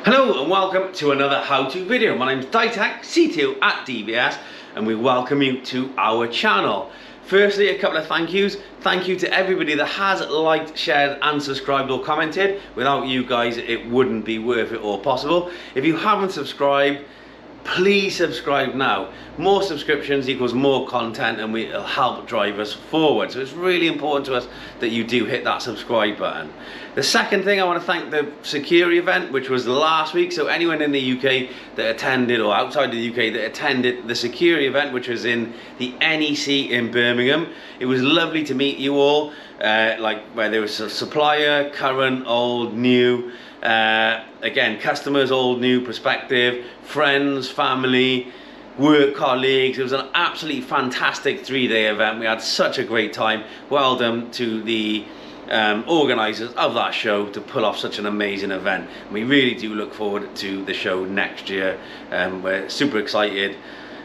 Hello and welcome to another how-to video. My name is Ditech, CTO at DVS, and we welcome you to our channel. Firstly, a couple of thank yous. Thank you to everybody that has liked, shared and subscribed or commented. Without you guys, it wouldn't be worth it or possible. If you haven't subscribed, please subscribe now. More subscriptions equals more content, and it'll help drive us forward. So it's really important to us that you do hit that subscribe button. The second thing, I want to thank the security event, which was last week. So anyone in the UK that attended, or outside the UK that attended the security event, which was in the NEC in Birmingham, it was lovely to meet you all. Like where there was a supplier, current, old, new, again, customers, old, new, prospective, friends, family, work colleagues. It was an absolutely fantastic 3-day event. We had such a great time. Well done to the organisers of that show to pull off such an amazing event. We really do look forward to the show next year. We're super excited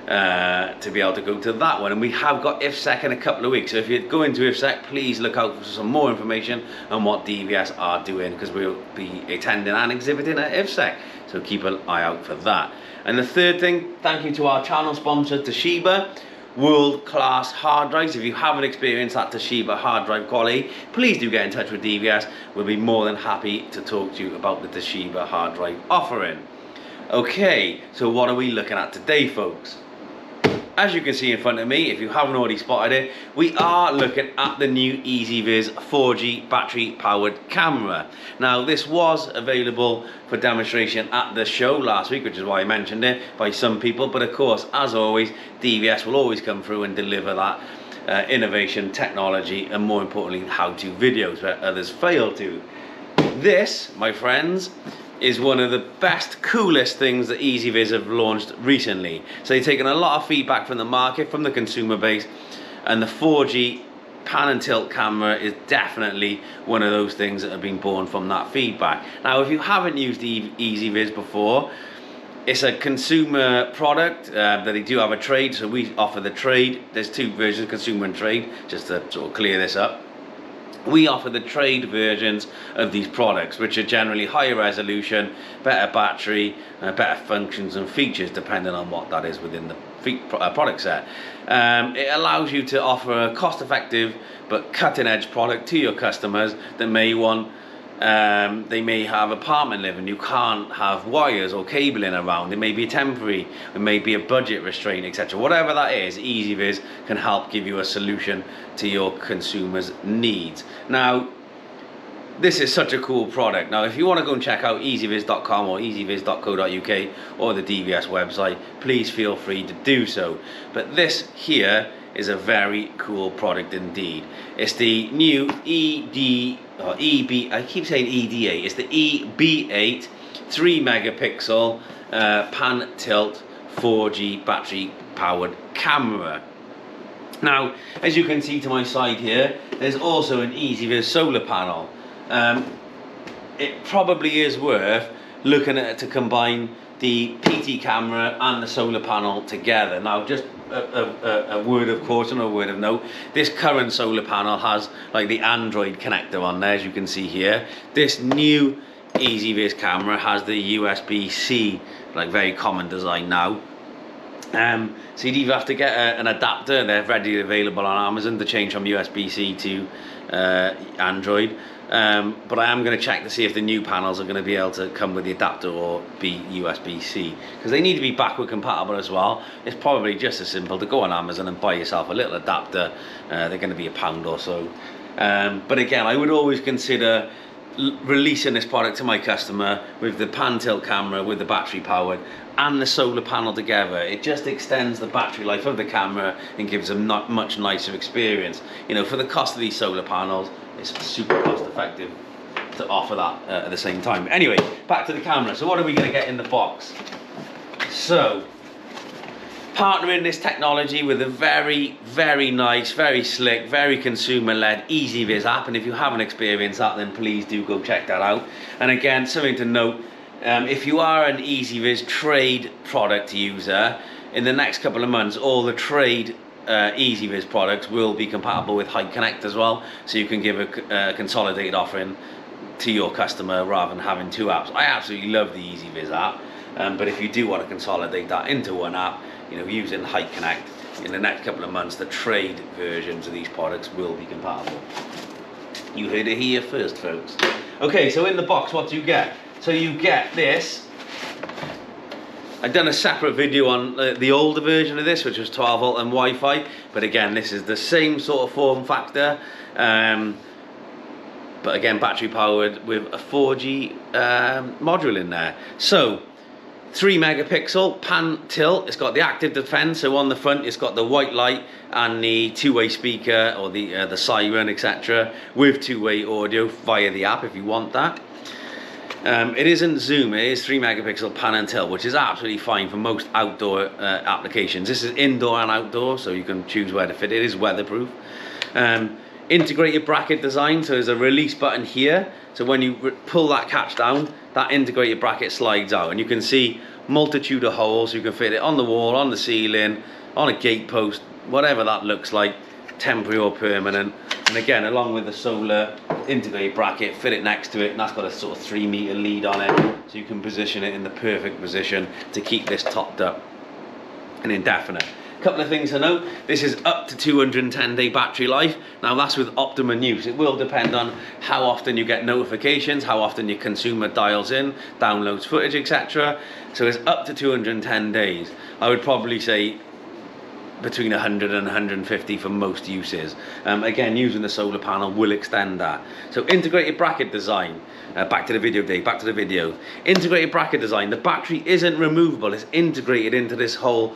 to be able to go to that one, and we have got IFSEC in a couple of weeks. So if you go into IFSEC, please look out for some more information on what DVS are doing, because we'll be attending and exhibiting at IFSEC, so keep an eye out for that. And the third thing, thank you to our channel sponsor Toshiba, world-class hard drives. If you haven't experienced that Toshiba hard drive quality, please do get in touch with DVS. We'll be more than happy to talk to you about the Toshiba hard drive offering. Okay, so what are we looking at today, folks? As you can see in front of me, if you haven't already spotted it, we are looking at the new EZVIZ 4G battery powered camera. Now, this was available for demonstration at the show last week, which is why I mentioned it, by some people. But of course, as always, DVS will always come through and deliver that innovation, technology, and more importantly, how-to videos where others fail to. This, my friends, is one of the best, coolest things that EZVIZ have launched recently. So they've taken a lot of feedback from the market, from the consumer base, and the 4G pan-and-tilt camera is definitely one of those things that have been born from that feedback. Now, if you haven't used EZVIZ before, it's a consumer product that they do have a trade, so we offer the trade. There's two versions, consumer and trade, just to sort of clear this up. We offer the trade versions of these products, which are generally higher resolution, better battery, better functions and features, depending on what that is within the product set. It allows you to offer a cost-effective but cutting-edge product to your customers that may want. They may have apartment living, you can't have wires or cabling around, it may be temporary, it may be a budget restraint, etc. Whatever that is, EZVIZ can help give you a solution to your consumers' needs. Now, this is such a cool product. Now, if you want to go and check out easyvis.com or easyvis.co.uk or the DVS website, please feel free to do so. But this here is a very cool product indeed. It's the new I keep saying ED8, it's the EB8 3 megapixel pan-tilt 4G battery powered camera. Now, as you can see to my side here, there's also an EZVIZ solar panel. It probably is worth looking at it to combine the PT camera and the solar panel together. Now, just a word of caution or a word of note, this current solar panel has like the Android connector on there, as you can see here. This new EZVIZ camera has the USB-C, like very common design now. So you'd either have to get an adapter, they're readily available on Amazon, to change from USB-C to Android. But I am going to check to see if the new panels are going to be able to come with the adapter or be USB-C, because they need to be backward compatible as well. It's probably just as simple to go on Amazon and buy yourself a little adapter. They're going to be £1 or so. But again, I would always consider releasing this product to my customer with the pan-tilt camera, with the battery powered, and the solar panel together. It just extends the battery life of the camera and gives a much nicer experience. You know, for the cost of these solar panels, it's super cost effective to offer that at the same time. Anyway, back to the camera. So what are we going to get in the box? So, partnering this technology with a very, very nice, very slick, very consumer-led EasyViz app. And if you haven't experienced that, then please do go check that out. And again, something to note, if you are an EasyViz trade product user, in the next couple of months, all the trade EasyViz products will be compatible with High Connect as well, so you can give a consolidated offering to your customer rather than having two apps. I absolutely love the EZVIZ app, but if you do want to consolidate that into one app, you know, using High Connect, in the next couple of months the trade versions of these products will be compatible. You heard it here first, folks. Okay, so in the box, what do you get? So you get this. I've done a separate video on the older version of this, which was 12 volt and Wi-Fi, but again, this is the same sort of form factor, but again, battery powered with a 4G module in there. So 3 megapixel pan-tilt. It's got the active defense, so on the front it's got the white light and the two-way speaker, or the siren, etc., with two-way audio via the app if you want that. It isn't zoom, it is 3 megapixel pan and tilt, which is absolutely fine for most outdoor applications. This is indoor and outdoor, so you can choose where to fit it. It is weatherproof. Integrated bracket design, so there's a release button here, so when you pull that catch down, that integrated bracket slides out, and you can see multitude of holes. You can fit it on the wall, on the ceiling, on a gate post, whatever that looks like, temporary or permanent. And again, along with the solar integrated bracket, fit it next to it, and that's got a sort of 3 meter lead on it, so you can position it in the perfect position to keep this topped up and indefinite. Couple of things to note: this is up to 210-day battery life. Now that's with optimum use. It will depend on how often you get notifications, how often your consumer dials in, downloads footage, etc. So it's up to 210 days. I would probably say between 100 and 150 for most uses. Again, using the solar panel will extend that. So integrated bracket design. Back to the video, Dave, back to the video. Integrated bracket design, the battery isn't removable, it's integrated into this whole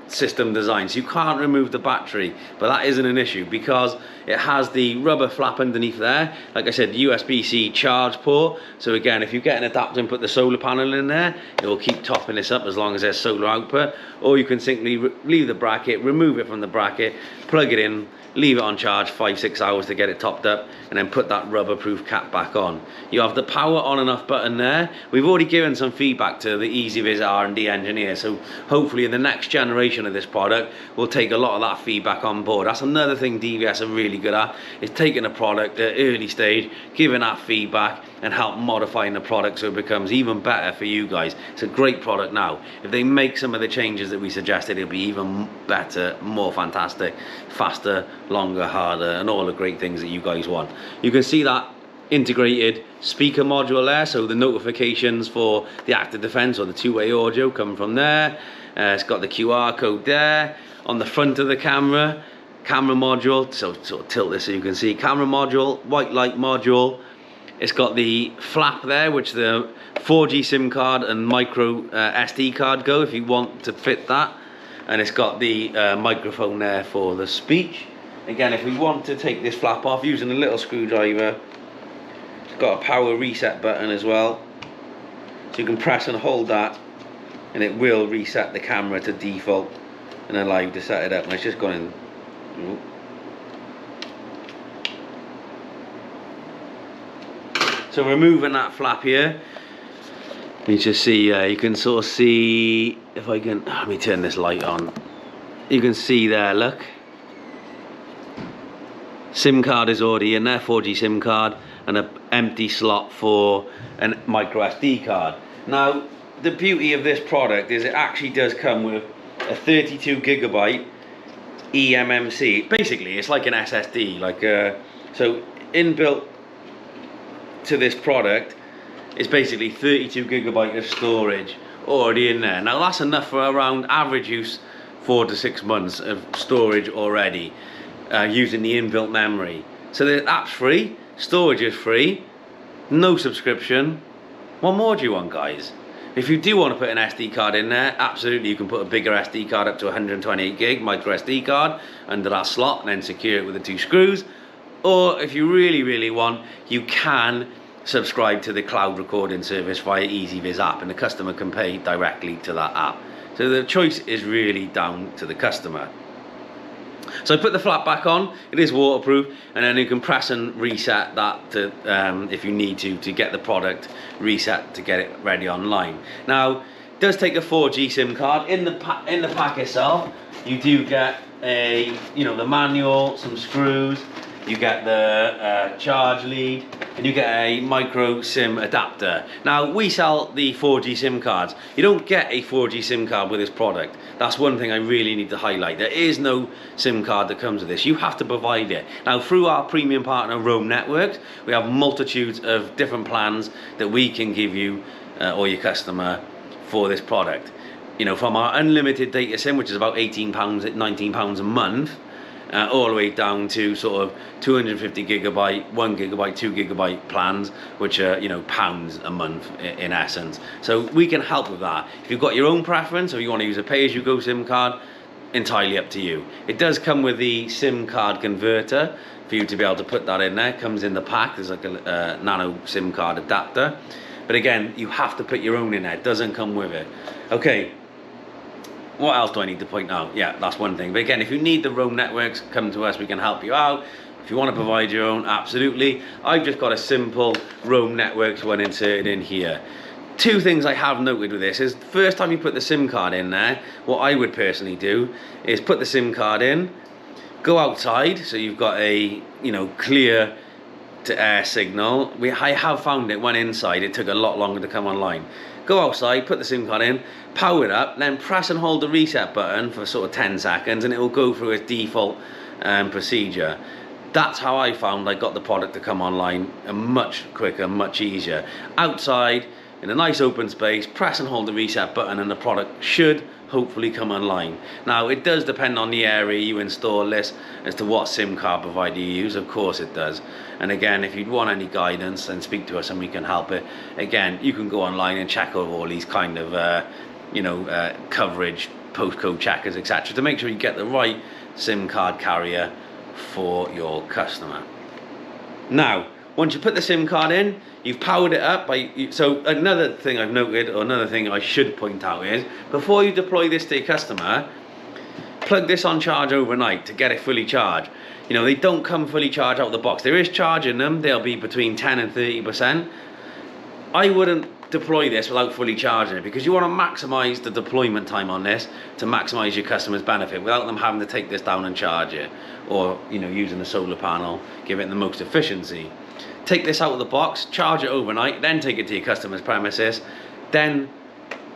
system design. So you can't remove the battery, but that isn't an issue because it has the rubber flap underneath there. Like I said, USB-C charge port. So again, if you get an adapter and put the solar panel in there, it will keep topping this up as long as there's solar output. Or you can simply leave the bracket, remove it from the bracket, plug it in, leave it on charge 5-6 hours to get it topped up, and then put that rubber proof cap back on. You have the power on and off button there. We've already given some feedback to the EasyViz R&D engineer, so hopefully in the next generation of this product we'll take a lot of that feedback on board. That's another thing DVS are really good at, is taking a product at early stage, giving that feedback and help modifying the product so it becomes even better for you guys. It's a great product now. If they make some of the changes that we suggested, it'll be even better, more fantastic, faster, longer, harder, and all the great things that you guys want. You can see that integrated speaker module there, so the notifications for the active defense or the two-way audio come from there. It's got the QR code there. On the front of the camera module, so sort of tilt this so you can see, camera module, white light module. It's got the flap there, which the 4G SIM card and micro SD card go if you want to fit that. And it's got the microphone there for the speech. Again, if we want to take this flap off using a little screwdriver, it's got a power reset button as well. So you can press and hold that and it will reset the camera to default and allow you to set it up. And it's just gone in. Ooh. So removing that flap here, you just see, you can sort of see, if I can, let me turn this light on. You can see there, look. SIM card is already in there, 4G SIM card, and an empty slot for a micro SD card. Now, the beauty of this product is it actually does come with a 32 gigabyte eMMC. Basically, it's like an SSD, so inbuilt to this product is basically 32 gigabyte of storage already in there. Now that's enough for around average use 4 to 6 months of storage already, using the inbuilt memory. So the app's free, storage is free, no subscription. What more do you want, guys? If you do want to put an SD card in there, absolutely you can put a bigger SD card up to 128 gig micro SD card under that slot and then secure it with the 2 screws. Or if you really want, you can subscribe to the cloud recording service via EZVIZ app, and the customer can pay directly to that app. So the choice is really down to the customer. So I put the flap back on, it is waterproof, and then you can press and reset that to, if you need to get the product reset to get it ready online. Now, it does take a 4G SIM card. In the pack itself, you do get the manual, some screws, you get the charge lead, and you get a micro SIM adapter. Now, we sell the 4G SIM cards. You don't get a 4G SIM card with this product. That's one thing I really need to highlight. There is no SIM card that comes with this. You have to provide it. Now, through our premium partner Roam Networks, we have multitudes of different plans that we can give you or your customer for this product. You know, from our unlimited data SIM, which is about £18, £19 a month, all the way down to sort of 250 gigabyte, 1 gigabyte, 2 gigabyte plans, which are, you know, pounds a month in essence. So we can help with that. If you've got your own preference, or you want to use a pay-as-you-go SIM card, entirely up to you. It does come with the SIM card converter for you to be able to put that in there. It comes in the pack. There's like a nano SIM card adapter. But again, you have to put your own in there. It doesn't come with it. Okay. What else do I need to point out? Yeah, that's one thing. But again, if you need the Roam Networks, come to us, we can help you out. If you want to provide your own, absolutely. I've just got a simple Roam Networks one inserted in here. Two things I have noted with this is, the first time you put the SIM card in there, what I would personally do is put the SIM card in, go outside, so you've got a, you know, clear to air signal. I have found it when inside, it took a lot longer to come online. Go outside, put the SIM card in, power it up, then press and hold the reset button for sort of 10 seconds and it will go through its default procedure. That's how I found I got the product to come online much quicker, much easier. Outside, in a nice open space, press and hold the reset button and the product should hopefully come online. Now, it does depend on the area you install this as to what SIM card provider you use. Of course it does. And again, if you'd want any guidance, then speak to us and we can help it. Again, you can go online and check over all these kind of coverage, postcode checkers, etc., to make sure you get the right SIM card carrier for your customer. Now, once you put the SIM card in, you've powered it up so another thing I've noted, or another thing I should point out, is before you deploy this to your customer, plug this on charge overnight to get it fully charged. You know, they don't come fully charged out of the box. There is charge in them. They'll be between 10 and 30%. I wouldn't deploy this without fully charging it, because you want to maximize the deployment time on this to maximize your customer's benefit without them having to take this down and charge it, or, you know, using a solar panel, give it the most efficiency. Take this out of the box, charge it overnight, then take it to your customer's premises, then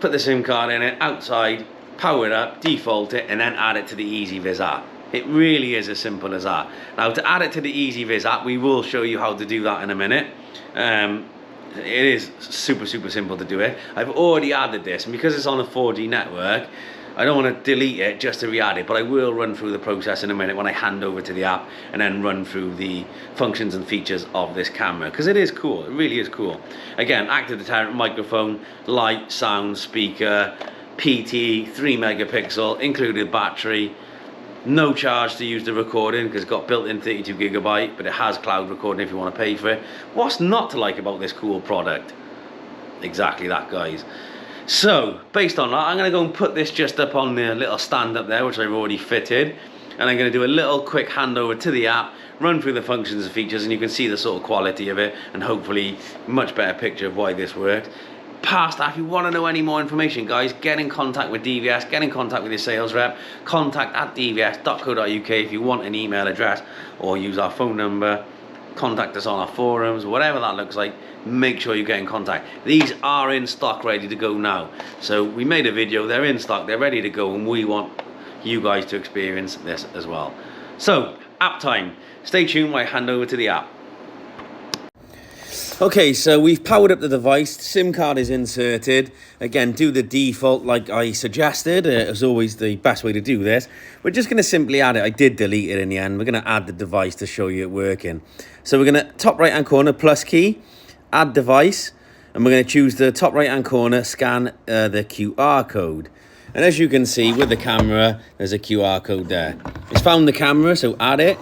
put the SIM card in it outside, power it up, default it, and then add it to the EZVIZ app. It really is as simple as that. Now, to add it to the EasyViz app, we will show you how to do that in a minute. It is super simple to do it. I've already added this, and because it's on a 4G network, I don't want to delete it just to re-add it, but I will run through the process in a minute when I hand over to the app and then run through the functions and features of this camera, because it is cool. It really is cool. Again, active deterrent microphone, light, sound, speaker, PT, 3 megapixel, included battery. No charge to use the recording because it's got built-in 32 gigabyte, but it has cloud recording if you want to pay for it. What's not to like about this cool product? Exactly that, guys. So, based on that, I'm going to go and put this just up on the little stand up there, which I've already fitted. And I'm going to do a little quick handover to the app, run through the functions and features, and you can see the sort of quality of it, and hopefully much better picture of why this works. Past that, if you want to know any more information, guys, get in contact with DVS, get in contact with your sales rep, contact@dvs.co.uk if you want an email address, or use our phone number, contact us on our forums, whatever that looks like. Make sure you get in contact. These are in stock, ready to go now. So we made a video, they're in stock, they're ready to go, and we want you guys to experience this as well. So, app time. Stay tuned while I hand over to the app. Okay, so we've powered up the device, the SIM card is inserted. Again, do the default like I suggested. It's always the best way to do this. We're just going to simply add it. I did delete it in the end. We're going to add the device to show you it working. So we're going to, top right hand corner, plus key, add device, and we're going to choose the top right hand corner, scan the QR code. And as you can see with the camera, there's a QR code there. It's found the camera, so add it.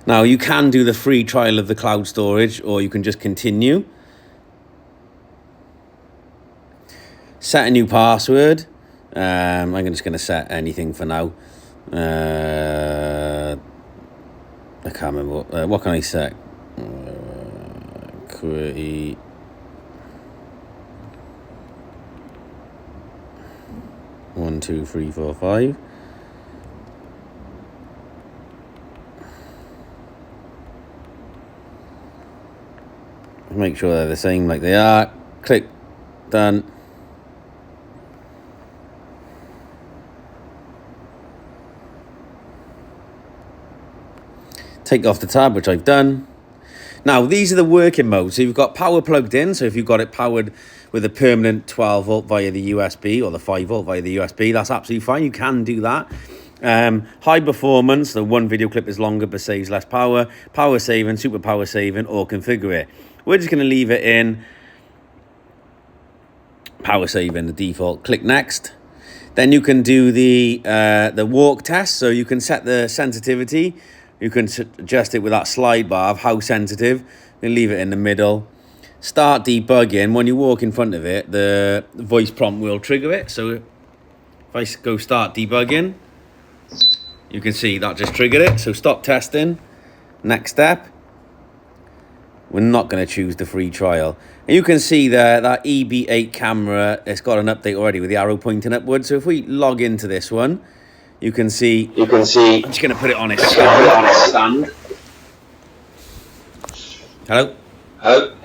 Now, you can do the free trial of the cloud storage, or you can just continue. Set a new password. I'm just going to set anything for now. I can't remember. What can I set? Create. One, two, three, four, five. Make sure they're the same like they are. Click done. Take off the tab, which I've done. Now, these are the working modes. So you've got power plugged in. So if you've got it powered with a permanent 12 volt via the USB or the 5 volt via the USB, that's absolutely fine. You can do that. High performance, the one video clip is longer but saves less power. Power saving, super power saving, or configure it. We're just going to leave it in power saving, the default. Click next. Then you can do the walk test. So you can set the sensitivity. You can adjust it with that slide bar of how sensitive. Then leave it in the middle. Start debugging. When you walk in front of it, the voice prompt will trigger it. So if I go start debugging, you can see that just triggered it. So stop testing. Next step. We're not going to choose the free trial. And you can see there that EB8 camera, it's got an update already with the arrow pointing upwards. So if we log into this one, you can see. I'm just going to put it on its stand. Hello? Hello?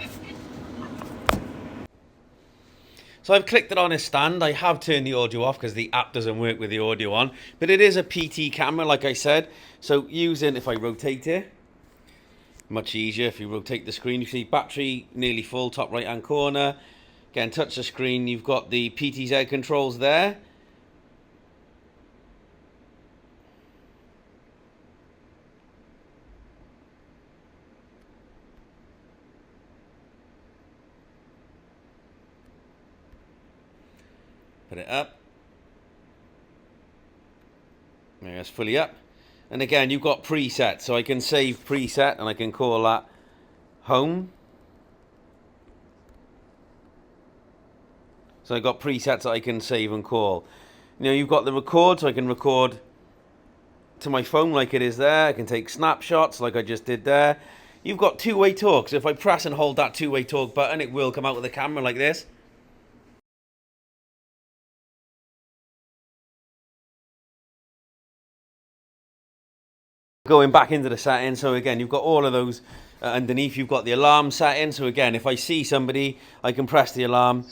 So I've clicked it on its stand. I have turned the audio off because the app doesn't work with the audio on. But it is a PT camera, like I said. So using, if I rotate it, much easier. If you rotate the screen, you see battery nearly full, top right hand corner. Again, touch the screen. You've got the PTZ controls there. Put it up. There, it's fully up. And again, you've got preset, so I can save preset and I can call that home. So I've got presets that I can save and call. You know, you've got the record, so I can record to my phone like it is there. I can take snapshots like I just did there. You've got two-way talk, so if I press and hold that two-way talk button, it will come out with the camera like this. Going back into the settings, so again, you've got all of those underneath. You've got the alarm setting, so again, if I see somebody, I can press the alarm.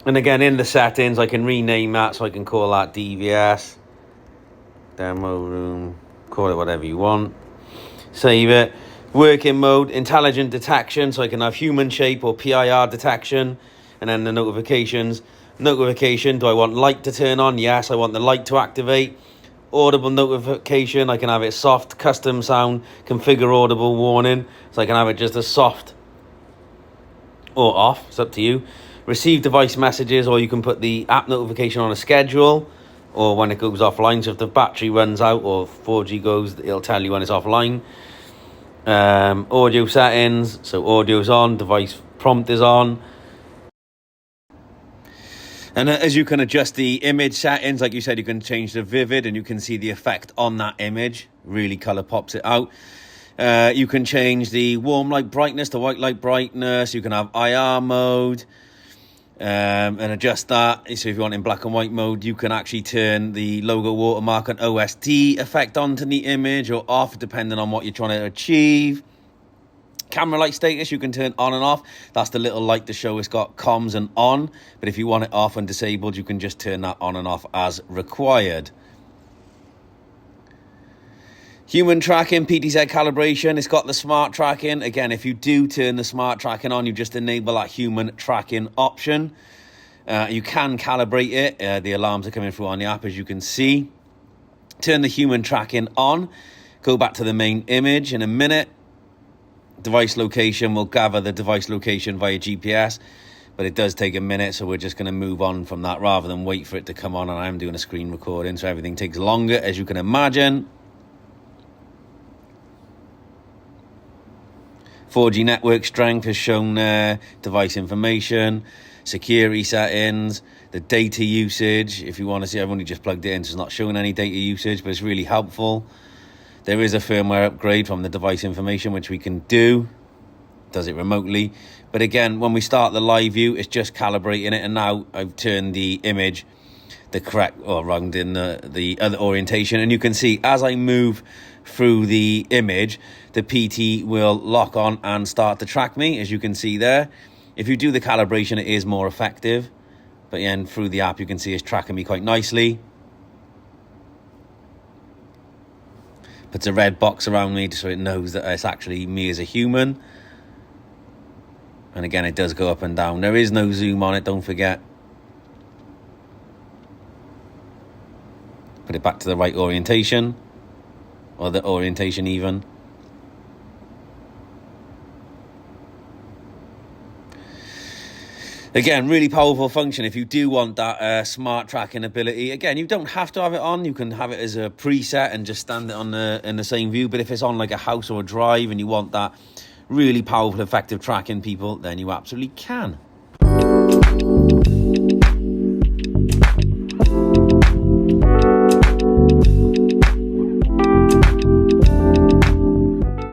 And again, in the settings, I can rename that, so I can call that DVS, demo room, call it whatever you want. Save it. Working mode, intelligent detection, so I can have human shape or PIR detection. And then the notifications. Notification, do I want light to turn on? Yes, I want the light to activate. Audible notification, I can have it soft, custom sound, configure audible warning, so I can have it just as soft or off, it's up to you. Receive device messages, or you can put the app notification on a schedule, or when it goes offline, so if the battery runs out or 4G goes, it'll tell you when it's offline. Audio settings, so audio's on, device prompt is on. And as you can adjust the image settings, like you said, you can change the vivid and you can see the effect on that image. Really colour pops it out. You can change the warm light brightness, the white light brightness. You can have IR mode and adjust that. So if you want in black and white mode, you can actually turn the logo watermark and OSD effect onto the image or off, depending on what you're trying to achieve. Camera light status, you can turn on and off. That's the little light to show it's got comms and on. But if you want it off and disabled, you can just turn that on and off as required. Human tracking, PTZ calibration. It's got the smart tracking. Again, if you do turn the smart tracking on, you just enable that human tracking option. You can calibrate it. The alarms are coming through on the app, as you can see. Turn the human tracking on. Go back to the main image in a minute. Device location will gather the device location via GPS, but it does take a minute, so we're just going to move on from that rather than wait for it to come on. And I'm doing a screen recording, so everything takes longer, as you can imagine. 4G network strength is shown there, device information, security settings, the data usage. If you want to see, I've only just plugged it in, so it's not showing any data usage, but it's really helpful. There is a firmware upgrade from the device information, which we can do. Does it remotely. But again, when we start the live view, it's just calibrating it. And now I've turned the image the correct, or wrong in the other orientation. And you can see as I move through the image, the PT will lock on and start to track me, as you can see there. If you do the calibration, it is more effective. But again, through the app, you can see it's tracking me quite nicely. Puts a red box around me so it knows that it's actually me as a human. And again, it does go up and down. There is no zoom on it, don't forget. Put it back to the right orientation, or the orientation even. Again, really powerful function if you do want that smart tracking ability. Again, you don't have to have it on. You can have it as a preset and just stand it on in the same view. But if it's on like a house or a drive and you want that really powerful, effective tracking, people, then you absolutely can.